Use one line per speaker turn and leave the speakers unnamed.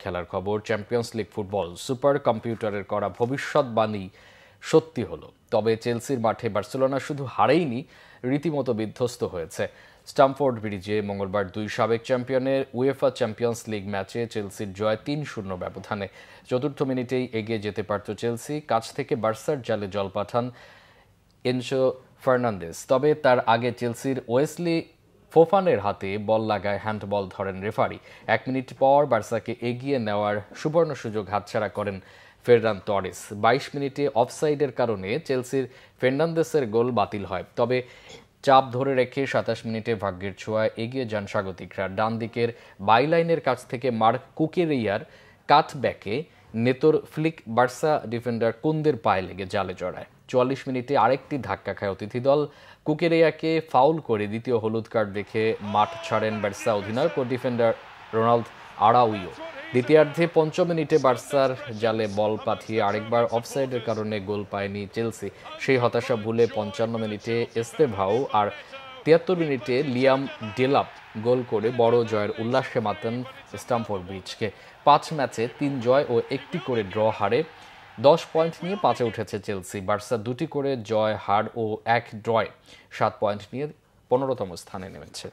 খেলার খবর। Champions league football super কম্পিউটারের করা ভবিষ্যৎবাণী সত্যি হলো। তবে চেলসির মাঠে বার্সেলোনা শুধু হারেইনি, রীতিমতো বিধ্বস্ত হয়েছে। স্টামফোর্ড ব্রিজে মঙ্গলবার দুই সাবেক চ্যাম্পিয়নের উয়েফা চ্যাম্পিয়ন্স লিগ ম্যাচে চেলসির জয় ৩-০ ব্যবধানে। চতুর্থ মিনিটেই এগিয়ে যেতে পারত চেলসি। কাছ থেকে বার্সার জালে জল পাঠান এনজো ফার্নান্দেজ। তবে তার আগে চেলসির ওয়েসলি ফোফানের হাতে বল লাগায় হ্যান্ডবল ধরেন রেফারি। ১ মিনিট পর বার্সাকে এগিয়ে নেওয়ার সুবর্ণ সুযোগ হাতছাড়া করেন ফেররান টরেস। ২২ মিনিটে অফসাইডের কারণে চেলসির ফের্নান্দেসের গোল বাতিল হয়। তবে চাপ ধরে রেখে ২৭ মিনিটে ভাগ্যের ছোঁয়ায় এগিয়ে যান স্বাগতিকরা। ডান দিকের বাইলাইনের কাছ থেকে মার্ক কুকেরেইয়ার কাটব্যাকে নেতোর ফ্লিক বার্সা ডিফেন্ডার কুন্দের পায়ে লেগে জালে জড়ায়। ৪৪ মিনিটে আরেকটি ধাক্কা খায় অতিথি দল। কুকেরেয়াকে ফাউল করে দ্বিতীয় হলুদ কার্ড দেখে মাঠ ছাড়েন বার্সা অধিনায়ক ও ডিফেন্ডার রোনাল্ড আরাউইও। দ্বিতীয়ার্ধে ৫ম মিনিটে বার্সার জালে বল পাঠিয়ে আরেকবার অফসাইডের কারণে গোল পায়নি চেলসি। সেই হতাশা ভুলে ৫৫ মিনিটে এস্তেভাও আর ৭৩ মিনিটে লিয়াম ডেলাপ গোল করে বড় জয়ের উল্লাসে মাতেন স্টামফোর্ড ব্রিজকে। ৫ ম্যাচে ৩ জয় ও ১টি করে ড্র হারে ১০ পয়েন্ট নিয়ে ৫-এ উঠেছে চেলসি। বার্সা ২টি করে জয়, হার ও ১ ড্রয়ে ৭ পয়েন্ট নিয়ে ১৫তম স্থানে নেমেছে।